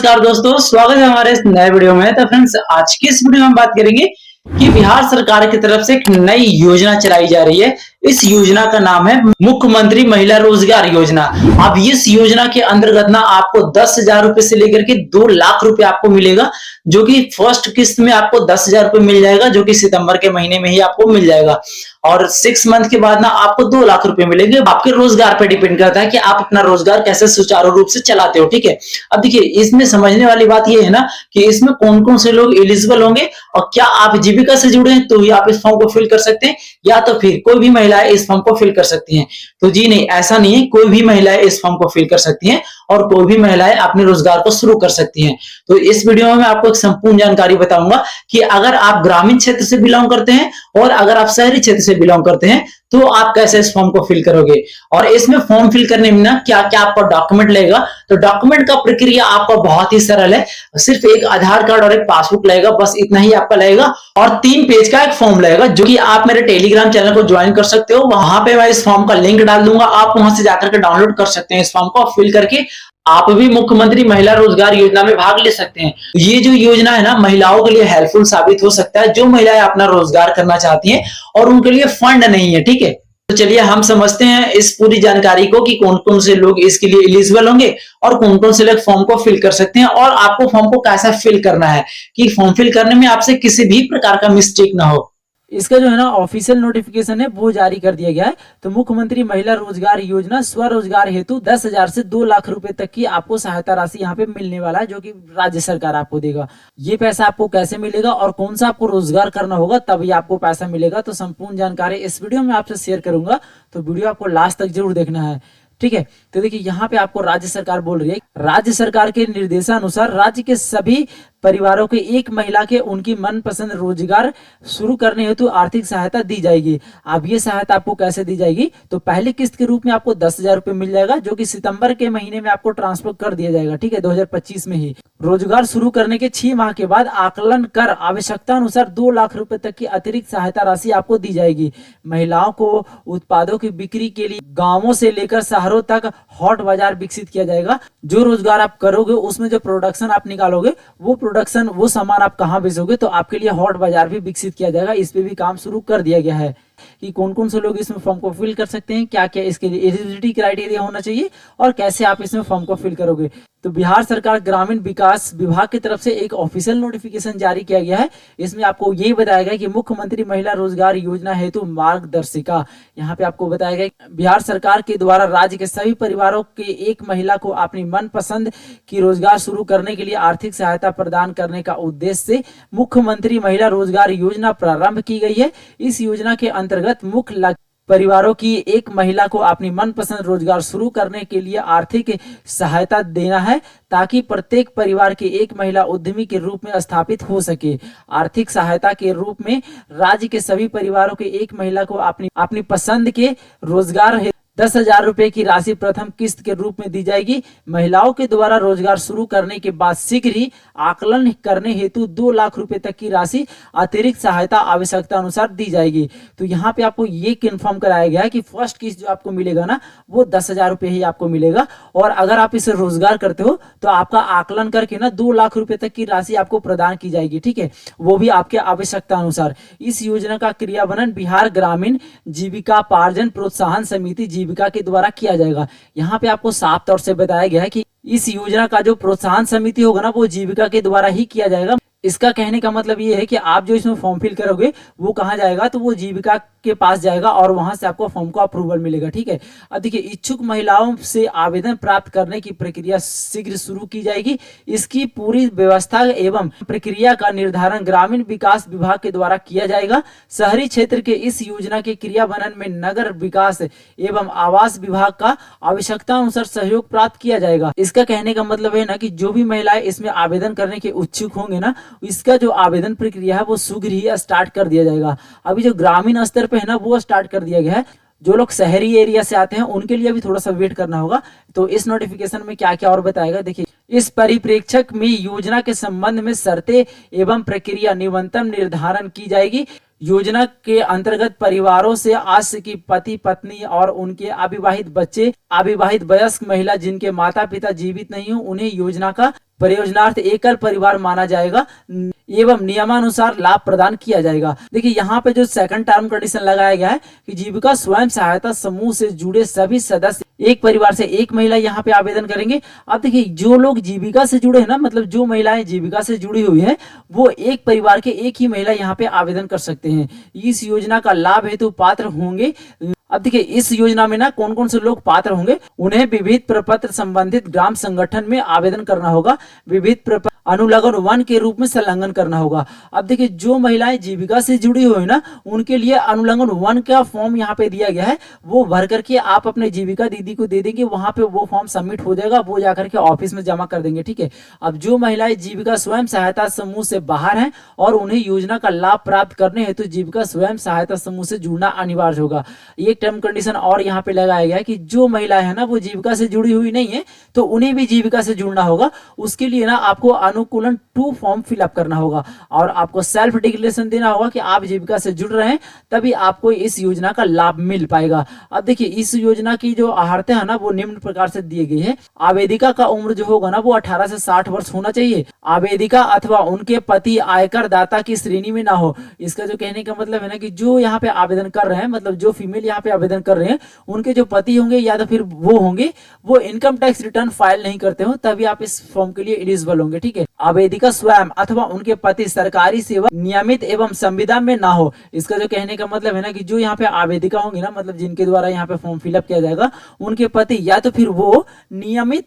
नमस्कार दोस्तों, स्वागत है हमारे इस नए वीडियो में। तो फ्रेंड्स, आज की इस वीडियो में हम बात करेंगे कि बिहार सरकार की तरफ से एक नई योजना चलाई जा रही है। इस योजना का नाम है मुख्यमंत्री महिला रोजगार योजना। अब इस योजना के अंतर्गत ना आपको 10,000 रुपए से लेकर के 2 लाख रुपए आपको मिलेगा, जो कि फर्स्ट किस्त में आपको 10,000 रुपए मिल जाएगा, जो कि सितंबर के महीने में ही आपको मिल जाएगा। और 6 मंथ के बाद ना आपको 2 लाख रुपए मिलेंगे। आपके रोजगार पे डिपेंड करता है कि आप अपना रोजगार कैसे सुचारू रूप से चलाते हो। ठीक है, अब देखिए, इसमें समझने वाली बात यह है ना कि इसमें कौन कौन से लोग एलिजिबल होंगे और क्या आप जीविका से जुड़े हैं तो ही आप इस फॉर्म को फिल कर सकते हैं, या तो फिर कोई भी महिलाएं इस फॉर्म को फिल कर सकती हैं। तो जी नहीं, ऐसा नहीं है, कोई भी महिलाएं इस फॉर्म को फिल कर सकती हैं और कोई भी महिलाएं अपने रोजगार को शुरू कर सकती हैं। तो इस वीडियो में मैं आपको एक संपूर्ण जानकारी बताऊंगा कि अगर आप ग्रामीण क्षेत्र से बिलोंग करते हैं और अगर आप शहरी क्षेत्र से बिलोंग करते हैं तो आप कैसे इस फॉर्म को फिल करोगे, और इसमें फॉर्म फिल करने में ना क्या क्या आपका डॉक्यूमेंट लगेगा। तो डॉक्यूमेंट का प्रक्रिया आपका बहुत ही सरल है, सिर्फ एक आधार कार्ड और एक पासबुक लगेगा, बस इतना ही आपका लगेगा। और 3 पेज का एक फॉर्म लगेगा, जो कि आप मेरे टेलीग्राम चैनल को ज्वाइन कर सकते हो। वहां पे मैं इस फॉर्म का लिंक डाल दूंगा, आप वहां से जाकर के डाउनलोड कर सकते हैं इस फॉर्म को, फिल करके आप भी मुख्यमंत्री महिला रोजगार योजना में भाग ले सकते हैं। ये जो योजना है ना, महिलाओं के लिए हेल्पफुल साबित हो सकता है, जो महिलाएं अपना रोजगार करना चाहती हैं और उनके लिए फंड नहीं है। ठीक है, तो चलिए हम समझते हैं इस पूरी जानकारी को कि कौन कौन से लोग इसके लिए एलिजिबल होंगे और कौन कौन से लोग फॉर्म को फिल कर सकते हैं, और आपको फॉर्म को कैसा फिल करना है कि फॉर्म फिल करने में आपसे किसी भी प्रकार का मिस्टेक ना हो। इसका जो है ना ऑफिशियल नोटिफिकेशन है वो जारी कर दिया गया है। तो मुख्यमंत्री महिला रोजगार योजना स्वरोजगार हेतु 10,000 से 2 लाख रुपए तक की आपको सहायता राशि यहाँ पे मिलने वाला है, जो कि राज्य सरकार आपको देगा। ये पैसा आपको कैसे मिलेगा और कौन सा आपको रोजगार करना होगा तभी आपको पैसा मिलेगा, तो संपूर्ण जानकारी इस वीडियो में आपसे शेयर करूंगा, तो वीडियो आपको लास्ट तक जरूर देखना है। ठीक है, तो देखिए यहाँ पे आपको राज्य सरकार बोल रही है, राज्य सरकार के निर्देशानुसार राज्य के सभी परिवारों के एक महिला के उनकी मनपसंद रोजगार शुरू करने हेतु आर्थिक सहायता दी जाएगी। अब ये सहायता आपको कैसे दी जाएगी, तो पहली किस्त के रूप में आपको 10,000 रुपए मिल जाएगा, जो कि सितंबर के महीने में आपको ट्रांसफर कर दिया जाएगा। ठीक है, 2025 में ही। रोजगार शुरू करने के 6 माह के बाद आकलन कर आवश्यकता अनुसार 2 लाख रुपए तक की अतिरिक्त सहायता राशि आपको दी जाएगी। महिलाओं को उत्पादों की बिक्री के लिए गाँवों से लेकर शहरों तक हॉट बाजार विकसित किया जाएगा। जो रोजगार आप करोगे उसमें जो प्रोडक्शन आप निकालोगे वो सामान आप कहाँ बेचोगे, तो आपके लिए हॉट बाजार भी विकसित किया जाएगा। इस पे भी काम शुरू कर दिया गया है कि कौन कौन से लोग इसमें फॉर्म को फिल कर सकते हैं, क्या क्या इसके लिए एलिजिबिलिटी क्राइटेरिया होना चाहिए और कैसे आप इसमें फॉर्म को फिल करोगे। तो बिहार सरकार ग्रामीण विकास विभाग की तरफ से एक ऑफिशियल नोटिफिकेशन जारी किया गया है। इसमें आपको यही बताया गया कि मुख्यमंत्री महिला रोजगार योजना हेतु मार्गदर्शिका, यहाँ पे आपको बताया गया बिहार सरकार के द्वारा राज्य के सभी परिवारों के एक महिला को अपनी मनपसंद की रोजगार शुरू करने के लिए आर्थिक सहायता प्रदान करने का उद्देश्य से मुख्यमंत्री महिला रोजगार योजना प्रारंभ की गई है। इस योजना के अंतर्गत मुख्य परिवारों की एक महिला को अपनी मनपसंद रोजगार शुरू करने के लिए आर्थिक सहायता देना है, ताकि प्रत्येक परिवार की एक महिला उद्यमी के रूप में स्थापित हो सके। आर्थिक सहायता के रूप में राज्य के सभी परिवारों के एक महिला को अपनी पसंद के रोजगार 10,000 रुपए की राशि प्रथम किस्त के रूप में दी जाएगी। महिलाओं के द्वारा रोजगार शुरू करने के बाद शीघ्र ही आकलन करने हेतु 2 लाख रुपए तक की राशि अतिरिक्त सहायता आवश्यकता अनुसार दी जाएगी। तो यहाँ पे आपको ये कंफर्म कराया गया है कि फर्स्ट किस्त जो आपको मिलेगा ना, वो 10,000 रुपए ही आपको मिलेगा, और अगर आप इसे रोजगार करते हो तो आपका आकलन करके ना 2 लाख रुपए तक की राशि आपको प्रदान की जाएगी। ठीक है, वो भी आपके आवश्यकता अनुसार। इस योजना का क्रियान्वयन बिहार ग्रामीण जीविका पार्जन प्रोत्साहन समिति जीविका के द्वारा किया जाएगा। यहाँ पे आपको साफ तौर से बताया गया है कि इस योजना का जो प्रोत्साहन समिति होगा ना, वो जीविका के द्वारा ही किया जाएगा। इसका कहने का मतलब ये है कि आप जो इसमें फॉर्म फिल करोगे वो कहाँ जाएगा, तो वो जीविका के पास जाएगा और वहां से आपको फॉर्म को अप्रूवल मिलेगा। ठीक है, अब देखिए, इच्छुक महिलाओं से आवेदन प्राप्त करने की प्रक्रिया शीघ्र शुरू की जाएगी। इसकी पूरी व्यवस्था एवं प्रक्रिया का निर्धारण ग्रामीण विकास विभाग के द्वारा किया जाएगा। शहरी क्षेत्र के इस योजना के क्रियान्वयन में नगर विकास एवं आवास विभाग का आवश्यकता अनुसार सहयोग प्राप्त किया जाएगा। इसका कहने का मतलब है ना कि जो भी महिलाएं इसमें आवेदन करने के इच्छुक होंगे ना, इसका जो आवेदन प्रक्रिया है वो शीघ्र ही स्टार्ट कर दिया जाएगा। अभी जो ग्रामीण स्तर पे है ना, वो स्टार्ट कर दिया गया है। जो लोग शहरी एरिया से आते हैं उनके लिए भी थोड़ा सा वेट करना होगा। तो इस नोटिफिकेशन में क्या क्या और बताएगा, देखिए। इस परिप्रेक्षक में योजना के संबंध में शर्तें एवं प्रक्रिया न्यूनतम निर्धारण की जाएगी। योजना के अंतर्गत परिवारों से आश्रित की पति पत्नी और उनके अविवाहित बच्चे, अविवाहित वयस्क महिला जिनके माता पिता जीवित नहीं हो, उन्हें योजना का परियोजनार्थ एकल परिवार माना जाएगा एवं नियमानुसार लाभ प्रदान किया जाएगा। देखिए यहाँ पे जो सेकंड टर्म कंडीशन लगाया गया है कि जीविका स्वयं सहायता समूह से जुड़े सभी सदस्य एक परिवार से एक महिला यहाँ पे आवेदन करेंगे। अब देखिए जो लोग जीविका से जुड़े हैं ना, मतलब जो महिलाएं जीविका से जुड़ी हुई है वो एक परिवार के एक ही महिला यहाँ पे आवेदन कर सकते हैं। इस योजना का लाभ हेतु पात्र होंगे। अब देखिए इस योजना में ना कौन कौन से लोग पात्र होंगे, उन्हें विविध प्रपत्र संबंधित ग्राम संगठन में आवेदन करना होगा, विविध प्रपत्र अनुलग्न 1 के रूप में संलग्न करना होगा। अब देखिए जो महिलाएं जीविका से जुड़ी हुई है ना, उनके लिए अनुलग्न 1 का फॉर्म यहाँ पे दिया गया है, वो भर करके आप अपने जीविका दीदी को दे देंगे, वहां पे वो फॉर्म सबमिट हो जाएगा, वो जाकर के ऑफिस में जमा कर देंगे। ठीक है। अब जो महिलाएं जीविका स्वयं सहायता समूह से बाहर हैं और उन्हें योजना का लाभ प्राप्त करने हेतु जीविका स्वयं सहायता समूह से जुड़ना अनिवार्य होगा। एक टर्म कंडीशन और यहाँ पे लगाया गया है कि जो महिलाएं है ना वो जीविका से जुड़ी हुई नहीं है तो उन्हें भी जीविका से जुड़ना होगा। उसके लिए ना आपको अनुकूलन 2 फॉर्म फिलअप करना होगा और आपको सेल्फ डिक्लेरेशन देना होगा कि आप जीविका से जुड़ रहे हैं, तभी आपको इस योजना का लाभ मिल पाएगा। अब देखिए इस योजना की जो अहर्ता है ना वो निम्न प्रकार से दी गई है। आवेदिका का उम्र जो होगा ना वो 18 से 60 वर्ष होना चाहिए। आवेदिका अथवा उनके पति आयकर दाता की श्रेणी में ना हो। इसका जो कहने का मतलब है ना कि जो यहाँ पे आवेदन कर रहे हैं, मतलब जो फीमेल यहाँ पे आवेदन कर रहे हैं, उनके जो पति होंगे या तो फिर वो होंगे वो इनकम टैक्स रिटर्न फाइल नहीं करते हो, तभी आप इस फॉर्म के लिए एलिजिबल होंगे। ठीक है। आवेदिका स्वयं अथवा उनके पति सरकारी सेवा नियमित एवं संविदा में ना हो। इसका जो कहने का मतलब है ना कि जो यहाँ पे आवेदिका होंगी ना, मतलब जिनके द्वारा यहाँ पे फॉर्म फिलअप किया जाएगा, उनके पति या तो फिर वो नियमित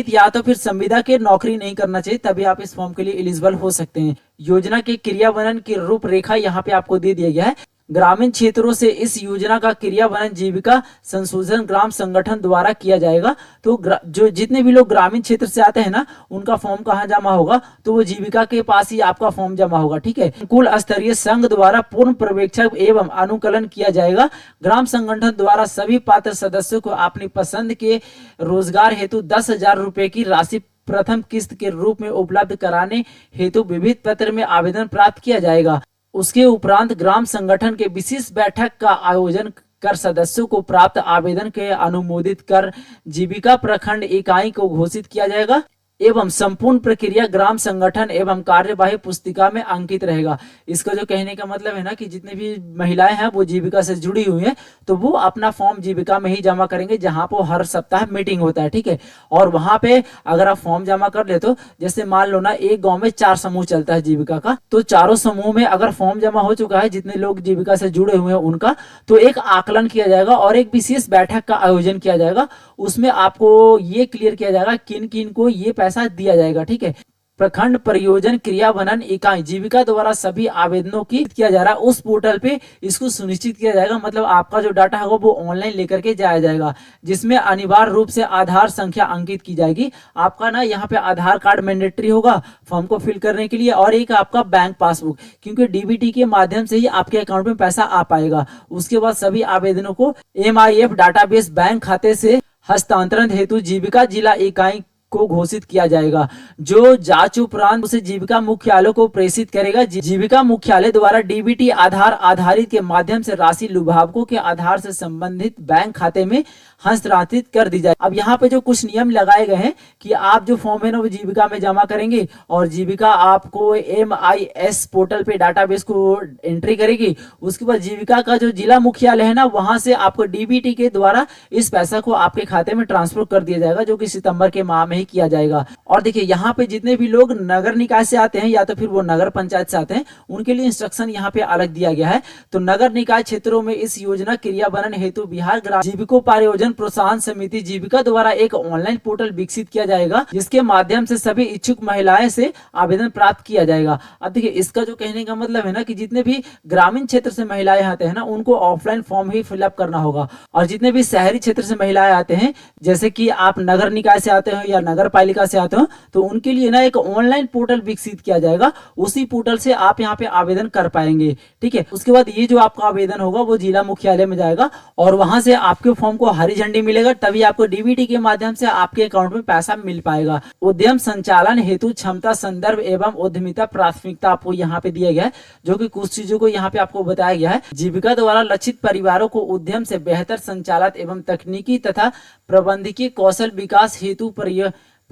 या तो फिर संविदा के नौकरी नहीं करना चाहिए, तभी आप इस फॉर्म के लिए एलिजिबल हो सकते हैं। योजना के क्रियान्वयन की रूपरेखा यहाँ पे आपको दे दिया गया है। ग्रामीण क्षेत्रों से इस योजना का क्रियान्वयन जीविका संशोधन ग्राम संगठन द्वारा किया जाएगा। तो जो जितने भी लोग ग्रामीण क्षेत्र से आते हैं ना, उनका फॉर्म कहाँ जमा होगा, तो वो जीविका के पास ही आपका फॉर्म जमा होगा। ठीक है। कुल स्तरीय संघ द्वारा पूर्ण पर्यवेक्षक एवं अनुकलन किया जाएगा। ग्राम संगठन द्वारा सभी पात्र सदस्यों को अपनी पसंद के रोजगार हेतु 10,000 रुपए की राशि प्रथम किस्त के रूप में उपलब्ध कराने हेतु विविध पत्र में आवेदन प्राप्त किया जाएगा। उसके उपरांत ग्राम संगठन के विशेष बैठक का आयोजन कर सदस्यों को प्राप्त आवेदन के अनुमोदित कर जीविका प्रखंड इकाई को घोषित किया जाएगा एवं संपूर्ण प्रक्रिया ग्राम संगठन एवं कार्यवाही पुस्तिका में अंकित रहेगा। इसका जो कहने का मतलब है ना कि जितने भी महिलाएं हैं वो जीविका से जुड़ी हुई हैं तो वो अपना फॉर्म जीविका में ही जमा करेंगे, जहां पर हर सप्ताह मीटिंग होता है। ठीक है। और वहां पे अगर आप फॉर्म जमा कर ले तो जैसे मान लो ना एक गाँव में 4 समूह चलता है जीविका का, तो चारों समूह में अगर फॉर्म जमा हो चुका है जितने लोग जीविका से जुड़े हुए हैं उनका, तो एक आकलन किया जाएगा और एक विशेष बैठक का आयोजन किया जाएगा। उसमें आपको ये क्लियर किया जाएगा किन किन को ये पैसा दिया जाएगा। ठीक है। प्रखंड परियोजन क्रियान्वयन इकाई जीविका द्वारा सभी आवेदनों की किया जा रहा है उस पोर्टल पे इसको सुनिश्चित किया जाएगा। मतलब आपका जो डाटा होगा वो ऑनलाइन लेकर के जाया जाएगा, जिसमें अनिवार्य रूप से आधार संख्या अंकित की जाएगी। आपका ना यहाँ पे आधार कार्ड मैंडेटरी होगा फॉर्म को फिल करने के लिए, और एक आपका बैंक पासबुक, क्योंकि डीबीटी के माध्यम से ही आपके अकाउंट में पैसा आ पाएगा। उसके बाद सभी आवेदनों को MIF डाटाबेस बैंक खाते से हस्तांतरण हेतु जीविका जिला इकाई को घोषित किया जाएगा, जो जांच उपरांत उसे जीविका मुख्यालय को प्रेषित करेगा। जीविका मुख्यालय द्वारा डीबीटी आधार आधारित के माध्यम से राशि लुभावकों के आधार से संबंधित बैंक खाते में हस्तांतरित कर दी जाए। अब यहाँ पे जो कुछ नियम लगाए गए हैं कि आप जो फॉर्म है ना वो जीविका में जमा करेंगे और जीविका आपको MIS पोर्टल पे डाटाबेस को एंट्री करेगी। उसके बाद जीविका का जो जिला मुख्यालय है ना वहां से आपको डीबीटी के द्वारा इस पैसा को आपके खाते में ट्रांसफर कर दिया जाएगा, जो कि सितंबर के माह में ही किया जाएगा। और देखिए यहाँ पे जितने भी लोग नगर निकाय से आते हैं या तो फिर वो नगर पंचायत से आते हैं, उनके लिए इंस्ट्रक्शन यहाँ पे अलग दिया गया है। तो नगर निकाय क्षेत्रों में इस योजना क्रियान्वयन हेतु बिहार ग्राम जीविकोपार्जन प्रोत्साहन समिति जीविका द्वारा एक ऑनलाइन पोर्टल विकसित किया जाएगा, जिसके माध्यम से सभी इच्छुक महिलाएं से आवेदन प्राप्त किया जाएगा। अब देखिए इसका जो कहने का मतलब है ना कि जितने भी ग्रामीण क्षेत्र से महिलाएं आते हैं ना उनको ऑफलाइन फॉर्म ही फिलअप करना होगा, और जितने भी शहरी क्षेत्र से महिलाएं आते हैं जैसे कि आप नगर निकाय से आते हो या नगर पालिका से आते हो, तो उनके लिए ना एक ऑनलाइन पोर्टल विकसित किया जाएगा। उसी पोर्टल से आप यहाँ पे आवेदन कर पाएंगे। ठीक है। उसके बाद ये जो आपका आवेदन होगा वो जिला मुख्यालय में जाएगा और वहां से आपके फॉर्म को हरी झंडी मिलेगा, तभी आपको डीबीटी के माध्यम से आपके अकाउंट में पैसा मिल पाएगा। उद्यम संचालन हेतु क्षमता संदर्भ एवं उद्यमिता प्राथमिकता आपको यहाँ पे दिया गया है, जो कि कुछ चीजों को यहाँ पे आपको बताया गया है। जीविका द्वारा लक्षित परिवारों को उद्यम से बेहतर संचालित एवं तकनीकी तथा प्रबंधकीय कौशल विकास हेतु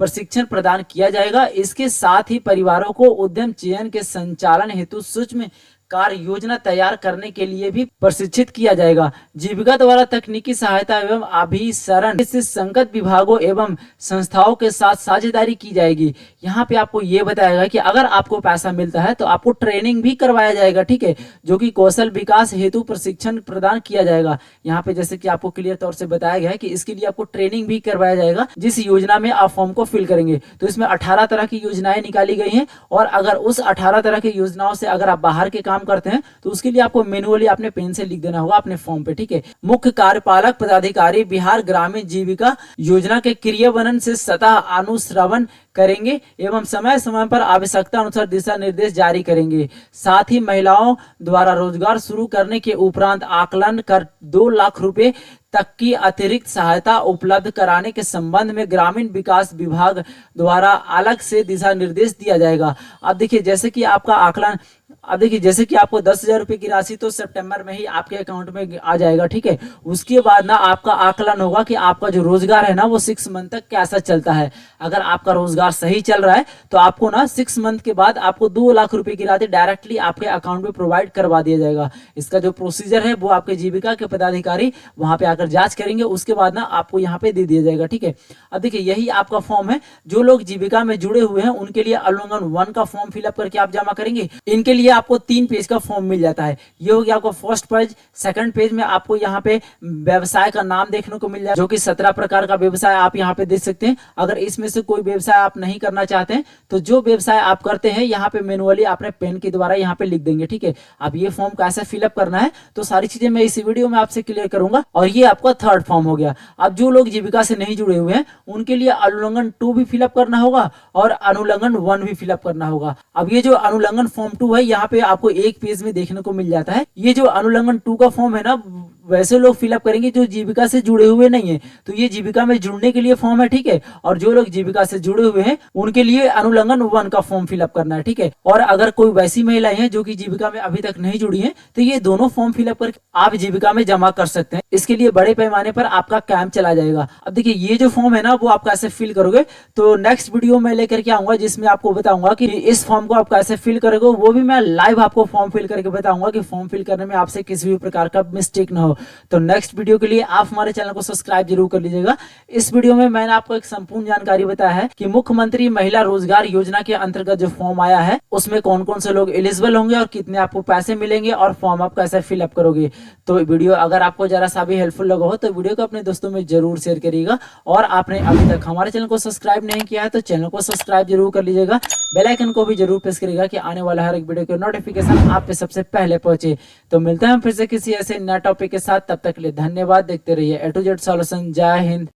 प्रशिक्षण प्रदान किया जाएगा। इसके साथ ही परिवारों को उद्यम चयन के संचालन हेतु सूक्ष्म कार्य योजना तैयार करने के लिए भी प्रशिक्षित किया जाएगा। जीविका द्वारा तकनीकी सहायता एवं अभिसरण से संगत विभागों एवं संस्थाओं के साथ साझेदारी की जाएगी। यहाँ पे आपको ये बताएगा कि अगर आपको पैसा मिलता है तो आपको ट्रेनिंग भी करवाया जाएगा, ठीक है, जो कि कौशल विकास हेतु प्रशिक्षण प्रदान किया जाएगा। यहाँ पे जैसे कि आपको क्लियर तौर से बताया गया है कि इसके लिए आपको ट्रेनिंग भी करवाया जाएगा। जिस योजना में आप फॉर्म को फिल करेंगे तो इसमें 18 तरह की योजनाएं निकाली गई हैं, और अगर उस 18 तरह की योजनाओं से अगर आप बाहर के काम करते हैं तो उसके लिए आपको मैन्युअली अपने पेन से लिख देना होगा अपने फॉर्म पे, ठीक है। मुख्य कार्यपालक पदाधिकारी बिहार ग्रामीण जीविका योजना के क्रियान्वयन से सतह अनुश्रवण करेंगे एवं समय समय पर आवश्यकता अनुसार दिशा निर्देश जारी करेंगे। साथ ही महिलाओं द्वारा रोजगार शुरू करने के उपरांत आकलन कर 2 लाख रुपए तक की अतिरिक्त सहायता उपलब्ध कराने के संबंध में ग्रामीण विकास विभाग द्वारा अलग से दिशा निर्देश दिया जाएगा। अब देखिए जैसे कि आपका आकलन, अब देखिए जैसे कि आपको 10,000 रुपए की राशि तो सितंबर में ही आपके अकाउंट में आ जाएगा, ठीक है। उसके बाद ना आपका आकलन होगा कि आपका जो रोजगार है ना वो 6 मंथ तक कैसा चलता है। अगर आपका रोजगार सही चल रहा है तो आपको ना 6 मंथ के बाद आपको 2 लाख रुपए की राशि डायरेक्टली आपके अकाउंट में प्रोवाइड करवा दिया जाएगा। इसका जो प्रोसीजर है वो आपके जीविका के पदाधिकारी वहां पे आकर जांच करेंगे, उसके बाद ना आपको यहाँ पे दे दिया जाएगा, ठीक है। अब देखिए यही आपका फॉर्म है। जो लोग जीविका में जुड़े हुए हैं उनके लिए अनुलंघन 1 का फॉर्म फिलअप करके आप जमा करेंगे। इनके लिए आपको 3 पेज का फॉर्म मिल जाता है। ये हो गया आपको फर्स्ट पेज। सेकंड पेज में आपको यहाँ पे व्यवसाय का नाम देखने को मिल जाए, जो कि 17 प्रकार का व्यवसाय आप यहाँ पे देख सकते हैं। अगर इसमें से कोई व्यवसाय आप नहीं करना चाहते हैं तो जो व्यवसाय आप करते हैं यहाँ पे मैनुअली अपने पेन के द्वारा यहाँ पे लिख देंगे, ठीक है। अब ये फॉर्म कैसे फिलअप करना है तो सारी चीजें मैं इस वीडियो में आपसे क्लियर करूंगा। और ये आपका थर्ड फॉर्म हो गया। अब जो लोग जीविका से नहीं जुड़े हुए हैं उनके लिए अनुलंघन 2 भी फिलअप करना होगा और अनुलंघन 1 भी फिलअप करना होगा। अब ये जो अनुलंघन फॉर्म 2 है यहाँ पे आपको एक पेज में देखने को मिल जाता है। ये जो अनुलंघन 2 का फॉर्म है ना वैसे लोग फिलअप करेंगे जो जीविका से जुड़े हुए नहीं है, तो ये जीविका में जुड़ने के लिए फॉर्म है, ठीक है। और जो लोग जीविका से जुड़े हुए हैं उनके लिए अनुलंघन 1 का फॉर्म फिलअप करना है, ठीक है। और अगर कोई वैसी महिलाएं हैं जो कि जीविका में अभी तक नहीं जुड़ी हैं तो ये दोनों फॉर्म फिलअप करके आप जीविका में जमा कर सकते हैं। इसके लिए बड़े पैमाने पर आपका कैंप चला जाएगा। अब देखिए ये जो फॉर्म है ना वो आप कैसे फिल करोगे तो नेक्स्ट वीडियो में लेकर के आऊंगा, जिसमें आपको बताऊंगा कि इस फॉर्म को आप कैसे फिल करोगे। वो भी मैं लाइव आपको फॉर्म फिल करके बताऊंगा कि फॉर्म फिल करने में आपसे किसी भी प्रकार का मिस्टेक ना हो। तो नेक्स्ट वीडियो के लिए आप हमारे चैनल को सब्सक्राइब जरूर कर लीजिएगा। इस वीडियो में मैंने आपको एक संपूर्ण जानकारी बताया है कि मुख्यमंत्री महिला रोजगार योजना के अंतर्गत जो फॉर्म आया है उसमें कौन कौन से लोग एलिजिबल होंगे और कितने आपको पैसे मिलेंगे और फॉर्म आप कैसे फिलअप करोगे। तो वीडियो अगर आपको जरा सा भी हेल्पफुल लगा हो तो वीडियो को अपने दोस्तों में जरूर शेयर करिएगा। और आपने अभी तक हमारे चैनल को सब्सक्राइब नहीं किया है तो चैनल को सब्सक्राइब जरूर कर लीजिएगा। बेल आइकन को भी जरूर प्रेस करिएगा कि आने वाला हर एक वीडियो के नोटिफिकेशन आप पे सबसे पहले पहुंचे। तो मिलते हैं फिर से किसी ऐसे नए टॉपिक के साथ, तब तक के लिए धन्यवाद। देखते रहिए A to Z सॉल्यूशन। जय हिंद।